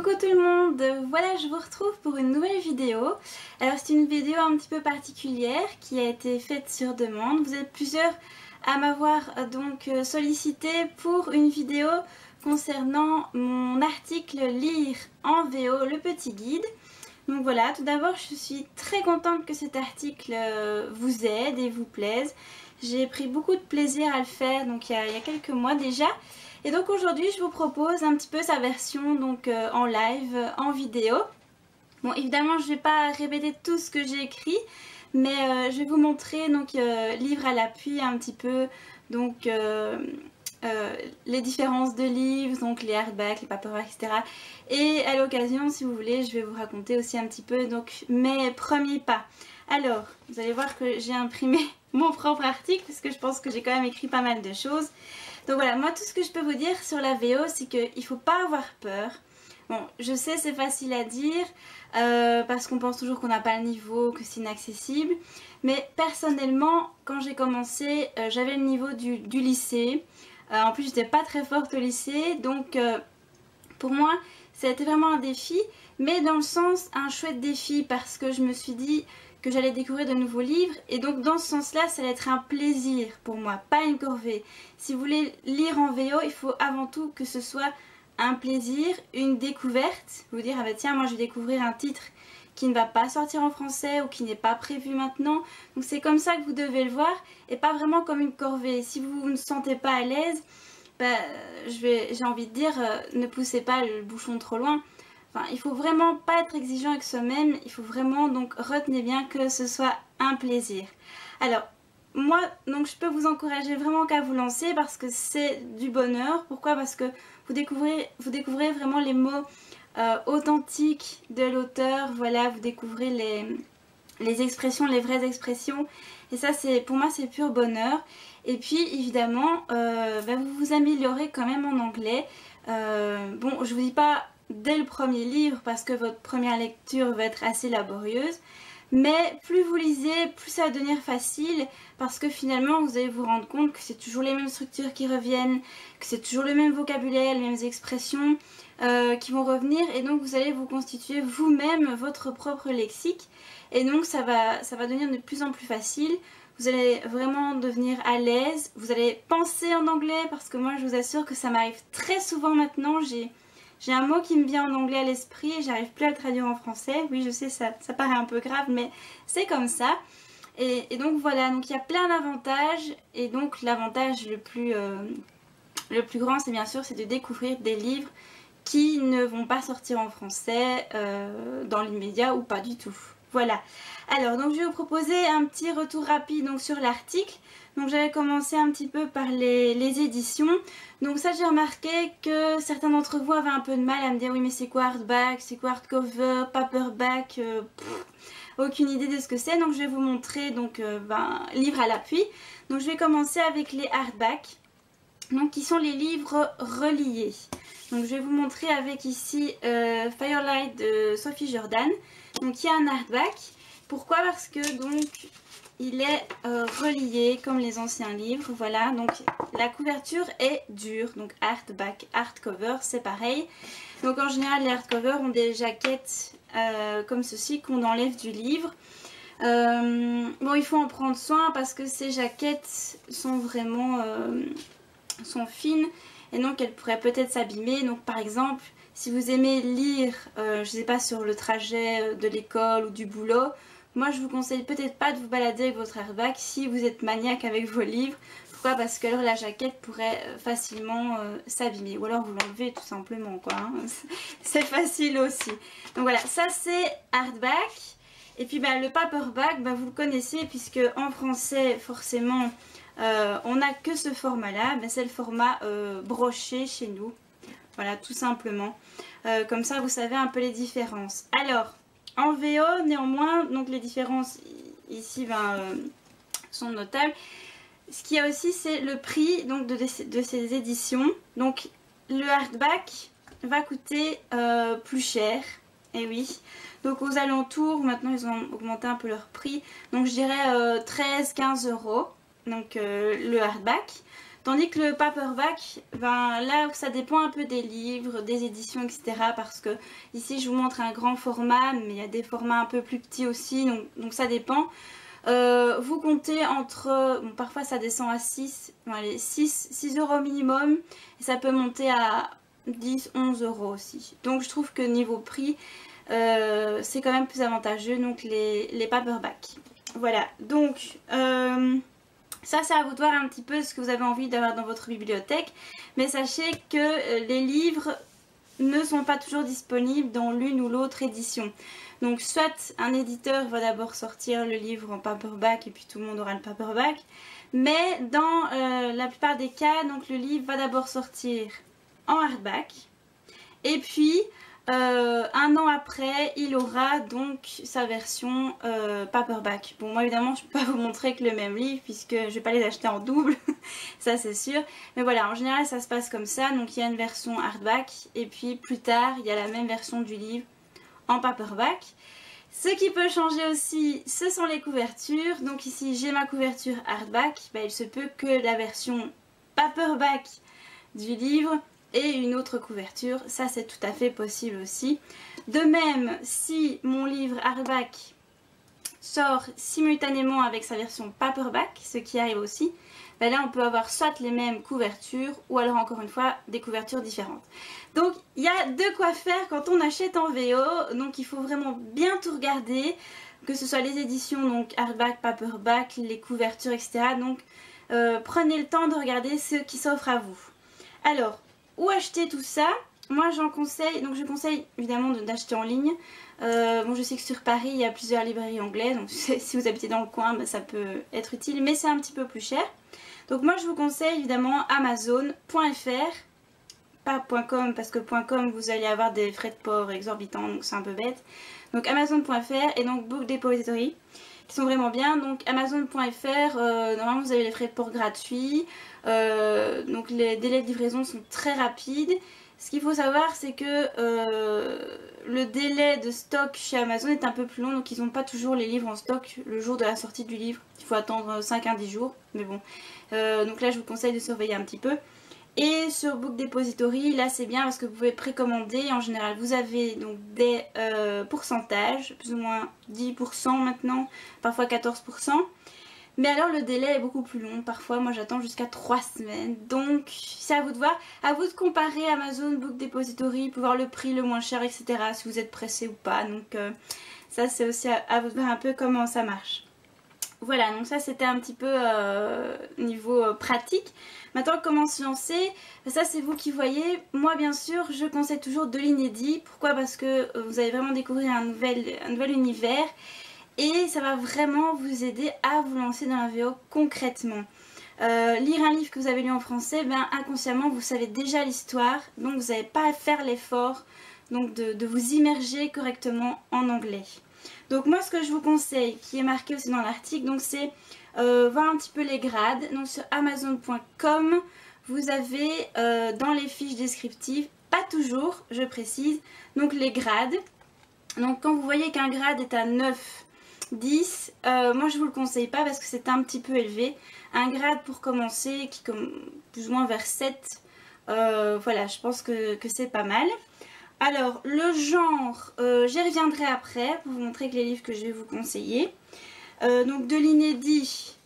Coucou tout le monde, voilà je vous retrouve pour une nouvelle vidéo. Alors c'est une vidéo un petit peu particulière qui a été faite sur demande. Vous êtes plusieurs à m'avoir donc sollicité pour une vidéo concernant mon article Lire en VO, le petit guide. Donc voilà, tout d'abord je suis très contente que cet article vous aide et vous plaise. J'ai pris beaucoup de plaisir à le faire donc il y a quelques mois déjà. Et donc aujourd'hui je vous propose un petit peu sa version donc en live, en vidéo. Bon évidemment je ne vais pas répéter tout ce que j'ai écrit, mais je vais vous montrer donc livre à l'appui un petit peu donc les différences de livres, donc les hardbacks, les paperbacks, etc. Et à l'occasion si vous voulez je vais vous raconter aussi un petit peu donc mes premiers pas. Alors vous allez voir que j'ai imprimé mon propre article parce que je pense que j'ai quand même écrit pas mal de choses. Donc voilà, moi tout ce que je peux vous dire sur la VO c'est qu'il ne faut pas avoir peur. Bon, je sais c'est facile à dire parce qu'on pense toujours qu'on n'a pas le niveau, que c'est inaccessible. Mais personnellement, quand j'ai commencé, j'avais le niveau du lycée. En plus, j'étais pas très forte au lycée. Donc pour moi, ça a été vraiment un défi. Mais dans le sens, un chouette défi parce que je me suis dit que j'allais découvrir de nouveaux livres et donc dans ce sens-là, ça allait être un plaisir pour moi, pas une corvée. Si vous voulez lire en VO, il faut avant tout que ce soit un plaisir, une découverte. Vous dire, ah bah tiens, moi je vais découvrir un titre qui ne va pas sortir en français ou qui n'est pas prévu maintenant. Donc c'est comme ça que vous devez le voir et pas vraiment comme une corvée. Si vous ne sentez pas à l'aise, bah, j'ai envie de dire, ne poussez pas le bouchon trop loin. Enfin, il faut vraiment pas être exigeant avec soi-même, il faut vraiment, donc retenez bien que ce soit un plaisir. Alors, moi, donc je peux vous encourager vraiment qu'à vous lancer parce que c'est du bonheur. Pourquoi? Parce que vous découvrez vraiment les mots authentiques de l'auteur, voilà, vous découvrez les expressions, les vraies expressions. Et ça, pour moi, c'est pur bonheur. Et puis, évidemment, vous vous améliorez quand même en anglais. Bon, je vous dis pas dès le premier livre parce que votre première lecture va être assez laborieuse, mais plus vous lisez, plus ça va devenir facile parce que finalement vous allez vous rendre compte que c'est toujours les mêmes structures qui reviennent, que c'est toujours le même vocabulaire, les mêmes expressions qui vont revenir et donc vous allez vous constituer vous-même votre propre lexique et donc ça va devenir de plus en plus facile. Vous allez vraiment devenir à l'aise, vous allez penser en anglais parce que moi je vous assure que ça m'arrive très souvent maintenant. J'ai un mot qui me vient en anglais à l'esprit et j'arrive plus à le traduire en français. Oui, je sais, ça paraît un peu grave, mais c'est comme ça. Et donc voilà, donc il y a plein d'avantages. Et donc l'avantage le plus grand, c'est bien sûr, c'est de découvrir des livres qui ne vont pas sortir en français dans l'immédiat ou pas du tout. Voilà. Alors, donc je vais vous proposer un petit retour rapide donc, sur l'article. Donc j'avais commencé un petit peu par les éditions. Donc ça j'ai remarqué que certains d'entre vous avaient un peu de mal à me dire oui mais c'est quoi hardback, c'est quoi hardcover, paperback, aucune idée de ce que c'est. Donc je vais vous montrer donc livre à l'appui. Donc je vais commencer avec les hardbacks, donc qui sont les livres reliés. Donc je vais vous montrer avec ici Firelight de Sophie Jordan. Donc il y a un hardback. Pourquoi? Parce que donc il est relié comme les anciens livres, voilà, donc la couverture est dure, donc hardback, hardcover, c'est pareil. Donc en général les hardcovers ont des jaquettes comme ceci qu'on enlève du livre. Bon, il faut en prendre soin parce que ces jaquettes sont vraiment sont fines et donc elles pourraient peut-être s'abîmer. Donc par exemple, si vous aimez lire, je sais pas, sur le trajet de l'école ou du boulot, moi je vous conseille peut-être pas de vous balader avec votre hardback si vous êtes maniaque avec vos livres. Pourquoi? Parce que alors la jaquette pourrait facilement s'abîmer. Ou alors vous l'enlevez tout simplement quoi. Hein. C'est facile aussi. Donc voilà, ça c'est hardback. Et puis le paperback, vous le connaissez puisque en français forcément on n'a que ce format là. C'est le format broché chez nous. Voilà, tout simplement. Comme ça vous savez un peu les différences. Alors en VO, néanmoins, donc les différences ici sont notables. Ce qu'il y a aussi, c'est le prix donc, de ces éditions. Donc le hardback va coûter plus cher. Et oui. Donc aux alentours, maintenant ils ont augmenté un peu leur prix. Donc je dirais 13-15 €. Donc le hardback. Tandis que le paperback, ben là ça dépend un peu des livres, des éditions, etc. Parce que ici je vous montre un grand format, mais il y a des formats un peu plus petits aussi, donc ça dépend. Vous comptez entre, bon, parfois ça descend à 6, bon, allez, 6 euros minimum, et ça peut monter à 10-11 euros aussi. Donc je trouve que niveau prix, c'est quand même plus avantageux, donc les paperbacks. Voilà, donc ça c'est à vous de voir un petit peu ce que vous avez envie d'avoir dans votre bibliothèque, mais sachez que les livres ne sont pas toujours disponibles dans l'une ou l'autre édition. Donc soit un éditeur va d'abord sortir le livre en paperback et puis tout le monde aura le paperback, mais dans la plupart des cas, donc le livre va d'abord sortir en hardback et puis un an après il aura donc sa version paperback. Bon, moi évidemment je ne peux pas vous montrer que le même livre puisque je ne vais pas les acheter en double, ça c'est sûr, mais voilà, en général ça se passe comme ça. Donc il y a une version hardback et puis plus tard il y a la même version du livre en paperback. Ce qui peut changer aussi, ce sont les couvertures. Donc ici j'ai ma couverture hardback, ben, il se peut que la version paperback du livre ait une autre couverture, ça c'est tout à fait possible aussi. De même, si mon livre hardback sort simultanément avec sa version paperback, ce qui arrive aussi, ben là on peut avoir soit les mêmes couvertures ou alors encore une fois des couvertures différentes. Donc il y a de quoi faire quand on achète en VO, donc il faut vraiment bien tout regarder, que ce soit les éditions, donc hardback, paperback, les couvertures, etc. Donc prenez le temps de regarder ce qui s'offre à vous. Alors, où acheter tout ça? Moi j'en conseille, donc je conseille évidemment d'acheter en ligne. Bon, je sais que sur Paris il y a plusieurs librairies anglaises, donc si vous habitez dans le coin ben, ça peut être utile, mais c'est un petit peu plus cher. Donc moi je vous conseille évidemment Amazon.fr, pas .com parce que .com vous allez avoir des frais de port exorbitants, donc c'est un peu bête. Donc Amazon.fr et donc Book Depository qui sont vraiment bien. Donc Amazon.fr, normalement vous avez les frais de port gratuits, donc les délais de livraison sont très rapides. Ce qu'il faut savoir c'est que le délai de stock chez Amazon est un peu plus long, donc ils n'ont pas toujours les livres en stock le jour de la sortie du livre. Il faut attendre 5 à 10 jours, mais bon. Donc là je vous conseille de surveiller un petit peu. Et sur Book Depository, là c'est bien parce que vous pouvez précommander. En général vous avez donc des pourcentages, plus ou moins 10% maintenant, parfois 14%. Mais alors le délai est beaucoup plus long, parfois moi j'attends jusqu'à 3 semaines. Donc c'est à vous de voir, à vous de comparer Amazon, Book Depository pour voir le prix le moins cher, etc. si vous êtes pressé ou pas. Donc ça c'est aussi à vous de voir un peu comment ça marche. Voilà, donc ça c'était un petit peu niveau pratique. Maintenant comment se lancer, ça c'est vous qui voyez. Moi bien sûr je conseille toujours de l'inédit. Pourquoi? Parce que vous allez vraiment découvrir un nouvel univers. Et ça va vraiment vous aider à vous lancer dans la VO concrètement. Lire un livre que vous avez lu en français, ben, inconsciemment vous savez déjà l'histoire. Donc vous n'avez pas à faire l'effort de vous immerger correctement en anglais. Donc moi ce que je vous conseille, qui est marqué aussi dans l'article, donc c'est voir un petit peu les grades. Donc sur Amazon.com, vous avez dans les fiches descriptives, pas toujours, je précise, donc les grades. Donc quand vous voyez qu'un grade est à 9, 10, moi je vous le conseille pas parce que c'est un petit peu élevé. Un grade pour commencer qui comme plus ou moins vers 7, voilà, je pense que c'est pas mal. Alors le genre, j'y reviendrai après pour vous montrer que les livres que je vais vous conseiller. Donc de l'inédit,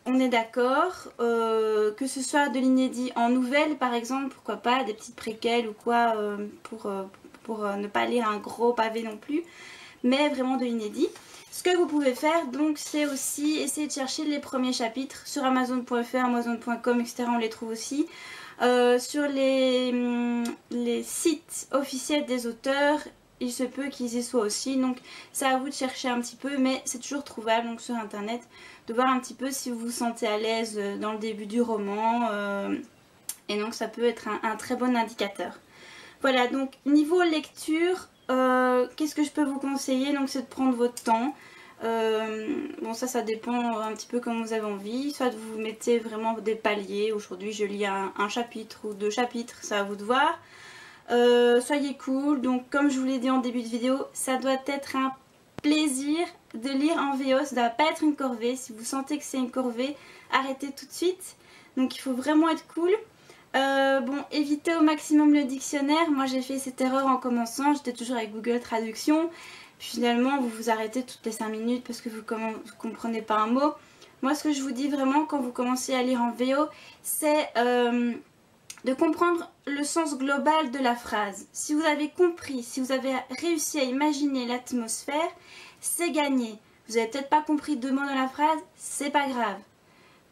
on est d'accord, que ce soit de l'inédit en nouvelle par exemple, pourquoi pas, des petites préquelles ou quoi, pour ne pas lire un gros pavé non plus, mais vraiment de l'inédit. Ce que vous pouvez faire donc c'est aussi essayer de chercher les premiers chapitres sur Amazon.fr, Amazon.com, etc. on les trouve aussi. Sur les sites officiels des auteurs, il se peut qu'ils y soient aussi, donc c'est à vous de chercher un petit peu, mais c'est toujours trouvable donc sur internet, de voir un petit peu si vous vous sentez à l'aise dans le début du roman, et donc ça peut être un très bon indicateur. Voilà, donc niveau lecture, qu'est-ce que je peux vous conseiller? Donc c'est de prendre votre temps. Bon ça dépend un petit peu comme vous avez envie, soit vous mettez vraiment des paliers, aujourd'hui je lis un chapitre ou 2 chapitres, c'est à vous de voir. Soyez cool, donc comme je vous l'ai dit en début de vidéo, ça doit être un plaisir de lire en VO, ça ne doit pas être une corvée. Si vous sentez que c'est une corvée, arrêtez tout de suite. Donc il faut vraiment être cool. Bon, évitez au maximum le dictionnaire. Moi j'ai fait cette erreur en commençant, j'étais toujours avec Google Traduction. Puis finalement vous vous arrêtez toutes les 5 minutes parce que vous comprenez pas un mot. Moi ce que je vous dis vraiment quand vous commencez à lire en VO, c'est de comprendre le sens global de la phrase. Si vous avez compris, si vous avez réussi à imaginer l'atmosphère, c'est gagné. Vous n'avez peut-être pas compris 2 mots dans la phrase, c'est pas grave.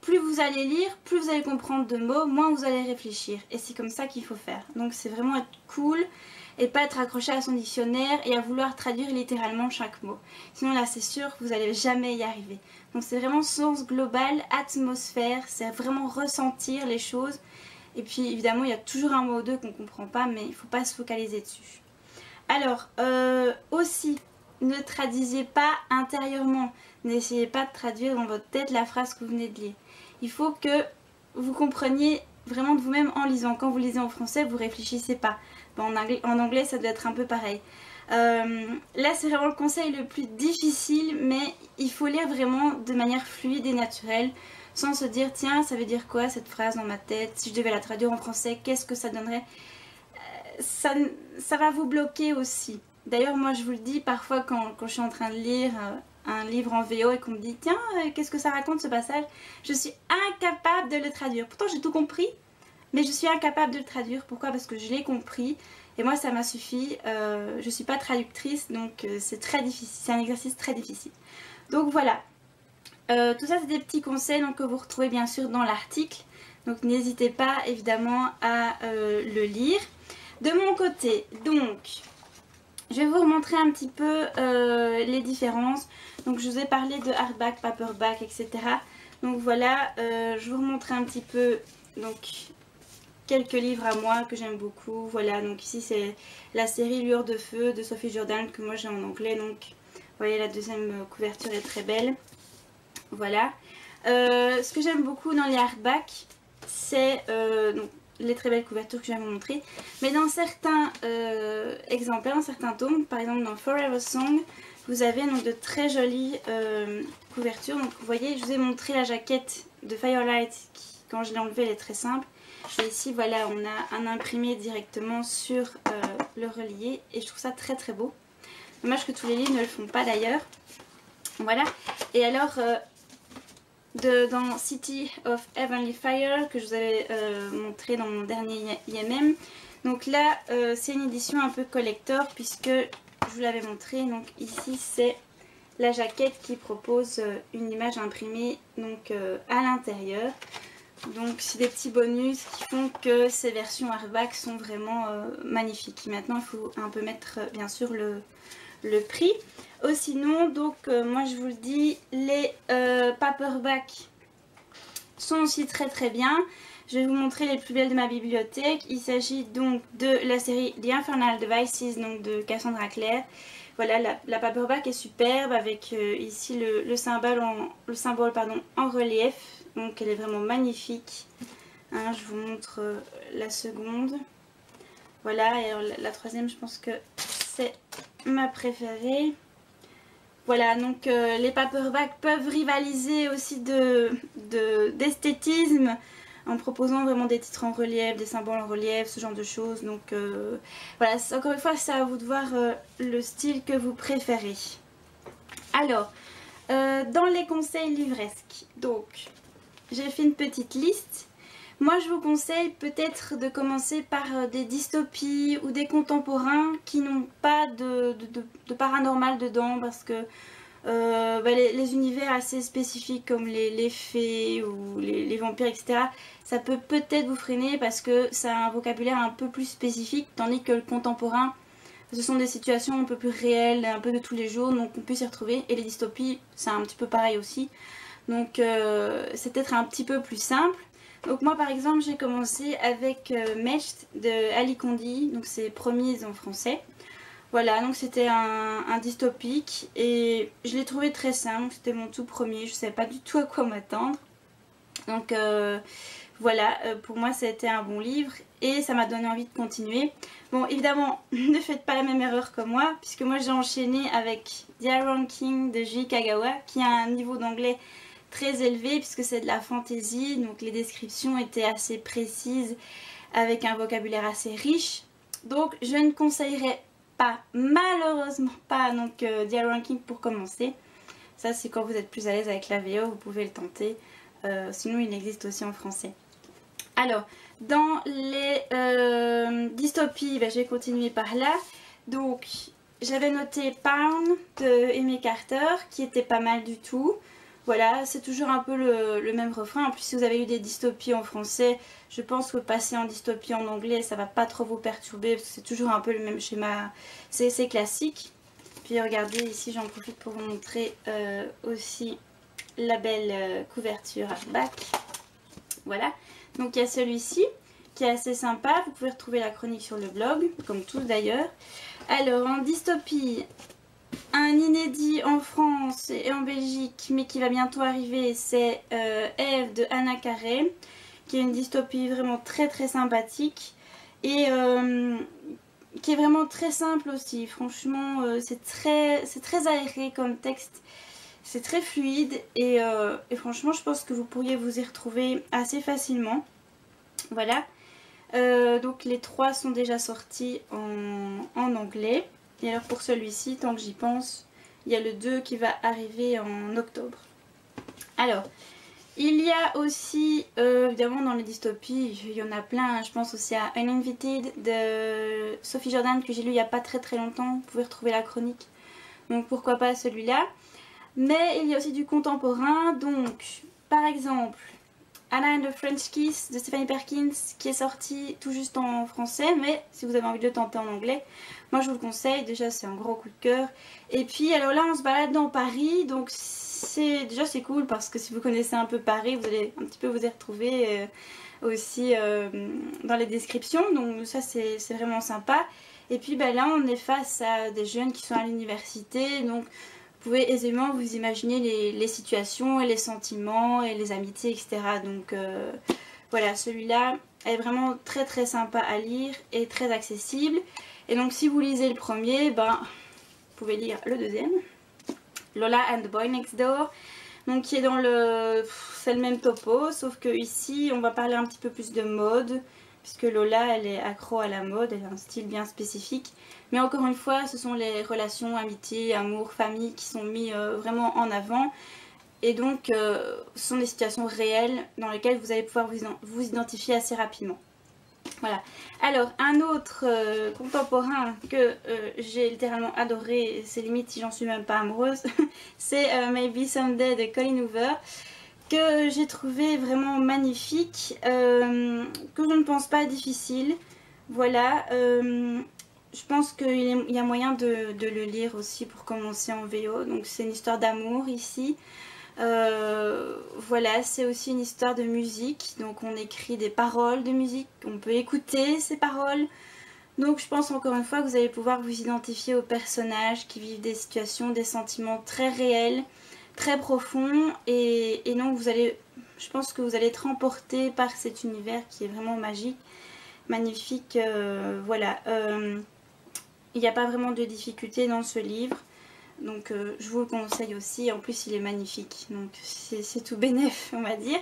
Plus vous allez lire, plus vous allez comprendre de mots, moins vous allez réfléchir. Et c'est comme ça qu'il faut faire. Donc c'est vraiment être cool et pas être accroché à son dictionnaire et à vouloir traduire littéralement chaque mot. Sinon là c'est sûr que vous n'allez jamais y arriver. Donc c'est vraiment sens global, atmosphère, c'est vraiment ressentir les choses. Et puis évidemment il y a toujours un mot ou deux qu'on ne comprend pas, mais il ne faut pas se focaliser dessus. Alors aussi, ne traduisez pas intérieurement. N'essayez pas de traduire dans votre tête la phrase que vous venez de lire. Il faut que vous compreniez vraiment de vous-même en lisant. Quand vous lisez en français, vous réfléchissez pas. En anglais, ça doit être un peu pareil. Là, c'est vraiment le conseil le plus difficile, mais il faut lire vraiment de manière fluide et naturelle, sans se dire, tiens, ça veut dire quoi cette phrase dans ma tête? Si je devais la traduire en français, qu'est-ce que ça donnerait? Ça va vous bloquer aussi. D'ailleurs, moi, je vous le dis, parfois, quand je suis en train de lire un livre en VO et qu'on me dit, tiens, qu'est-ce que ça raconte ce passage? Je suis incapable de le traduire. Pourtant, j'ai tout compris, mais je suis incapable de le traduire. Pourquoi? Parce que je l'ai compris. Et moi, ça m'a suffi. Je ne suis pas traductrice, donc c'est très difficile. C'est un exercice très difficile. Donc voilà. Tout ça, c'est des petits conseils donc, que vous retrouvez bien sûr dans l'article. Donc n'hésitez pas évidemment à le lire. De mon côté, donc, je vais vous remontrer un petit peu les différences. Donc je vous ai parlé de hardback, paperback, etc. Donc voilà, je vous remontrer un petit peu donc, quelques livres à moi que j'aime beaucoup. Voilà, donc ici c'est la série Lueur de feu de Sophie Jordan que moi j'ai en anglais. Donc vous voyez, la deuxième couverture est très belle. Voilà. Ce que j'aime beaucoup dans les hardbacks, c'est les très belles couvertures que je viens de vous montrer. Mais dans certains exemplaires, dans certains tomes, par exemple dans Forever Song, vous avez donc de très jolies couvertures. Donc vous voyez, je vous ai montré la jaquette de Firelight qui, quand je l'ai enlevée, elle est très simple. Et ici, voilà, on a un imprimé directement sur le relié et je trouve ça très très beau. Dommage que tous les livres ne le font pas d'ailleurs. Voilà. Et alors, dans City of Heavenly Fire, que je vous avais montré dans mon dernier IMM, donc là, c'est une édition un peu collector puisque je vous l'avais montré. Donc ici, c'est la jaquette qui propose une image imprimée donc, à l'intérieur. Donc c'est des petits bonus qui font que ces versions hardback sont vraiment magnifiques. Maintenant, il faut un peu mettre bien sûr le prix. Sinon, donc moi je vous le dis, les paperbacks sont aussi très très bien. Je vais vous montrer les plus belles de ma bibliothèque. Il s'agit donc de la série The Infernal Devices, donc de Cassandra Clare. Voilà, la paperback est superbe avec ici le symbole en relief. Donc elle est vraiment magnifique. Hein, je vous montre la seconde. Voilà, et alors, la troisième, je pense que c'est ma préférée. Voilà, donc les paperbacks peuvent rivaliser aussi d'esthétisme en proposant vraiment des titres en relief, des symboles en relief, ce genre de choses. Donc voilà, encore une fois, c'est à vous de voir le style que vous préférez. Alors, dans les conseils livresques, donc j'ai fait une petite liste. Moi, je vous conseille peut-être de commencer par des dystopies ou des contemporains qui n'ont pas de paranormal dedans parce que les univers assez spécifiques comme les fées ou les vampires, etc., ça peut peut-être vous freiner parce que ça a un vocabulaire un peu plus spécifique, tandis que le contemporain, ce sont des situations un peu plus réelles, un peu de tous les jours, donc on peut s'y retrouver. Et les dystopies, c'est un petit peu pareil aussi. Donc c'est peut-être un petit peu plus simple. Donc moi par exemple j'ai commencé avec Meshed de Ali Kondi, donc c'est Promise en français. Voilà, donc c'était un dystopique et je l'ai trouvé très simple, c'était mon tout premier, je ne savais pas du tout à quoi m'attendre. Donc voilà, pour moi ça a été un bon livre et ça m'a donné envie de continuer. Bon évidemment, ne faites pas la même erreur que moi, puisque moi j'ai enchaîné avec The Iron King de J. Kagawa, qui a un niveau d'anglais très élevé puisque c'est de la fantasy, donc les descriptions étaient assez précises avec un vocabulaire assez riche. Donc je ne conseillerais pas, malheureusement pas, donc The Iron King pour commencer. Ça c'est quand vous êtes plus à l'aise avec la VO, vous pouvez le tenter. Sinon il existe aussi en français. Alors, dans les dystopies, ben, je vais continuer par là. Donc, j'avais noté Pound de Amy Carter, qui était pas mal du tout. Voilà, c'est toujours un peu le même refrain. En plus, si vous avez eu des dystopies en français, je pense que passer en dystopie en anglais, ça va pas trop vous perturber, parce que c'est toujours un peu le même schéma. C'est classique. Puis regardez, ici, j'en profite pour vous montrer aussi la belle couverture hardback. Voilà. Donc il y a celui-ci qui est assez sympa, vous pouvez retrouver la chronique sur le blog, comme tous d'ailleurs. Alors en dystopie, un inédit en France et en Belgique, mais qui va bientôt arriver, c'est Ève de Anna Carey, qui est une dystopie vraiment très très sympathique et qui est vraiment très simple aussi. Franchement, c'est très aéré comme texte. C'est très fluide et franchement je pense que vous pourriez vous y retrouver assez facilement. Voilà. Donc les 3 sont déjà sortis en anglais. Et alors pour celui-ci, tant que j'y pense, il y a le 2 qui va arriver en octobre. Alors, il y a aussi, évidemment dans les dystopies, il y en a plein. Je pense aussi à Uninvited de Sophie Jordan que j'ai lu il n'y a pas très longtemps. Vous pouvez retrouver la chronique. Donc pourquoi pas celui-là. Mais il y a aussi du contemporain, donc par exemple Anna and the French Kiss de Stephanie Perkins qui est sorti tout juste en français, mais si vous avez envie de le tenter en anglais, moi je vous le conseille, déjà c'est un gros coup de cœur. Et puis alors là on se balade dans Paris, donc c'est cool parce que si vous connaissez un peu Paris, vous allez un petit peu vous y retrouver aussi dans les descriptions, donc ça c'est vraiment sympa. Et puis ben, là on est face à des jeunes qui sont à l'université, donc vous pouvez aisément vous imaginer les situations et les sentiments et les amitiés, etc. Donc voilà, celui-là est vraiment très sympa à lire et très accessible. Et donc si vous lisez le premier, ben, vous pouvez lire le deuxième. Lola and the Boy Next Door. Donc qui est dans le... c'est le même topo, sauf que ici on va parler un petit peu plus de mode. Puisque Lola, elle est accro à la mode, elle a un style bien spécifique. Mais encore une fois, ce sont les relations, amitié, amour, famille qui sont mis vraiment en avant. Et donc, ce sont des situations réelles dans lesquelles vous allez pouvoir vous identifier assez rapidement. Voilà. Alors, un autre contemporain que j'ai littéralement adoré, c'est limite si j'en suis même pas amoureuse, c'est Maybe Someday de Colleen Hoover, que j'ai trouvé vraiment magnifique, que je ne pense pas difficile. Voilà, je pense qu'il y a moyen de le lire aussi pour commencer en VO. Donc c'est une histoire d'amour ici. Voilà, c'est aussi une histoire de musique. Donc on écrit des paroles de musique, on peut écouter ces paroles. Donc je pense encore une fois que vous allez pouvoir vous identifier aux personnages qui vivent des situations, des sentiments très réels, très profonds, et donc vous allez, je pense que vous allez être emporté par cet univers qui est vraiment magique, magnifique. Voilà, il n'y a pas vraiment de difficulté dans ce livre, donc je vous le conseille aussi. En plus il est magnifique, donc c'est tout bénef, on va dire.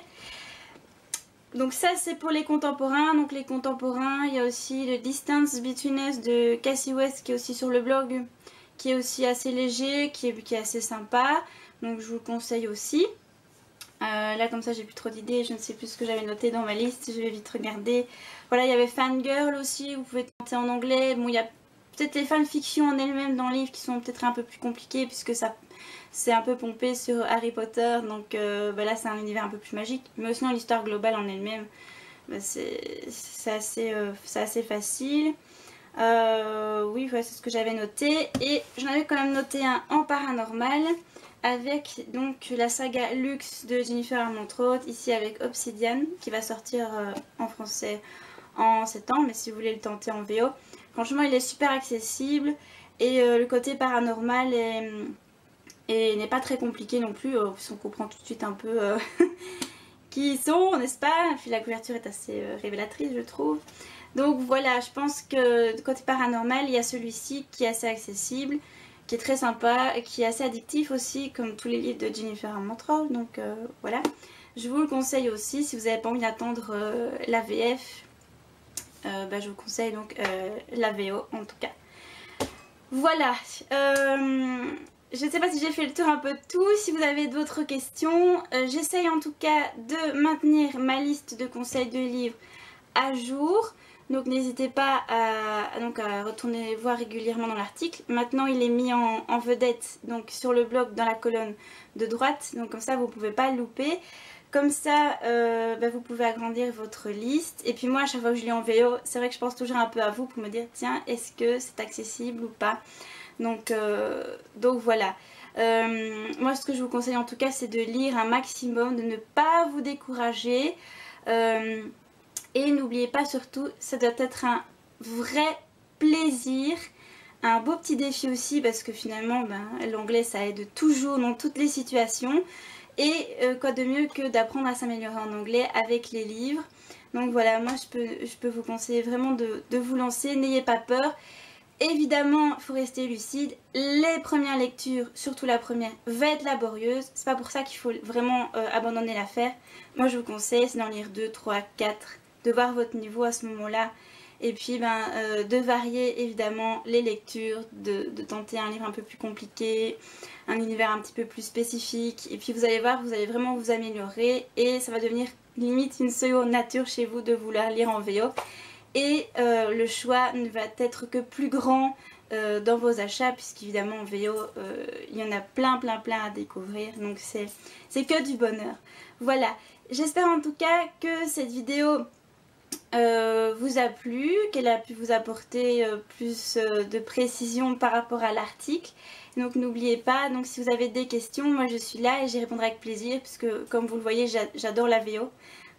Donc ça c'est pour les contemporains. Donc les contemporains, il y a aussi le Distance Between Us de Cassie West qui est aussi sur le blog, qui est aussi assez léger, qui est assez sympa. Donc je vous le conseille aussi. Là comme ça j'ai plus trop d'idées, je ne sais plus ce que j'avais noté dans ma liste, je vais vite regarder. Voilà, il y avait Fangirl aussi, vous pouvez tenter en anglais. Bon, il y a peut-être les fanfictions en elles-mêmes dans le livre qui sont peut-être un peu plus compliquées puisque ça c'est un peu pompé sur Harry Potter, donc là c'est un univers un peu plus magique. Mais sinon l'histoire globale en elle-même, c'est assez facile. Oui, voilà, c'est ce que j'avais noté. Et j'en avais quand même noté un en paranormal avec donc la saga Luxe de Jennifer Armentrout, ici avec Obsidian, qui va sortir en français en septembre, mais si vous voulez le tenter en VO, franchement il est super accessible et le côté paranormal n'est pas très compliqué non plus, on comprend tout de suite un peu qui ils sont, n'est-ce pas? Puis la couverture est assez révélatrice, je trouve. Donc voilà, je pense que côté paranormal, il y a celui-ci qui est assez accessible. qui est très sympa et qui est assez addictif aussi, comme tous les livres de Jennifer Armentrout. Donc voilà, je vous le conseille aussi si vous n'avez pas envie d'attendre la VF. Je vous conseille donc la VO en tout cas. Voilà, je ne sais pas si j'ai fait le tour un peu de tout. Si vous avez d'autres questions, j'essaye en tout cas de maintenir ma liste de conseils de livres à jour. Donc n'hésitez pas à retourner voir régulièrement dans l'article. Maintenant il est mis en vedette donc sur le blog dans la colonne de droite. Donc comme ça vous ne pouvez pas le louper. Comme ça vous pouvez agrandir votre liste. Et puis moi à chaque fois que je lis en VO, c'est vrai que je pense toujours un peu à vous pour me dire tiens, est-ce que c'est accessible ou pas. Donc voilà. Moi ce que je vous conseille en tout cas c'est de lire un maximum, de ne pas vous décourager. Et n'oubliez pas surtout, ça doit être un vrai plaisir, un beau petit défi aussi parce que finalement l'anglais ça aide toujours dans toutes les situations. Et quoi de mieux que d'apprendre à s'améliorer en anglais avec les livres. Donc voilà, moi je peux vous conseiller vraiment de vous lancer, n'ayez pas peur. Évidemment, il faut rester lucide. Les premières lectures, surtout la première, va être laborieuse. C'est pas pour ça qu'il faut vraiment abandonner l'affaire. Moi je vous conseille, c'est d'en lire 2, 3, 4, de voir votre niveau à ce moment-là. Et puis de varier évidemment les lectures, de tenter un livre un peu plus compliqué, un univers un petit peu plus spécifique. Et puis vous allez voir, vous allez vraiment vous améliorer et ça va devenir limite une seconde nature chez vous de vouloir lire en VO. Et le choix ne va être que plus grand dans vos achats puisqu'évidemment en VO il y en a plein à découvrir. Donc c'est que du bonheur. Voilà, j'espère en tout cas que cette vidéo vous a plu, qu'elle a pu vous apporter plus de précision par rapport à l'article. Donc n'oubliez pas, donc si vous avez des questions, moi je suis là et j'y répondrai avec plaisir puisque comme vous le voyez j'adore la VO.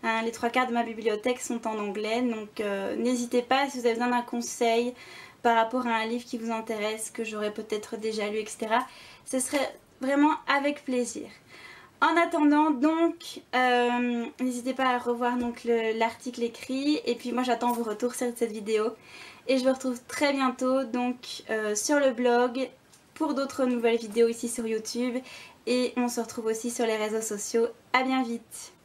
Hein, les 3/4 de ma bibliothèque sont en anglais, donc n'hésitez pas si vous avez besoin d'un conseil par rapport à un livre qui vous intéresse, que j'aurais peut-être déjà lu, etc. Ce serait vraiment avec plaisir. En attendant donc, n'hésitez pas à revoir l'article écrit et puis moi j'attends vos retours sur cette vidéo et je vous retrouve très bientôt donc sur le blog pour d'autres nouvelles vidéos ici sur YouTube et on se retrouve aussi sur les réseaux sociaux. À bien vite.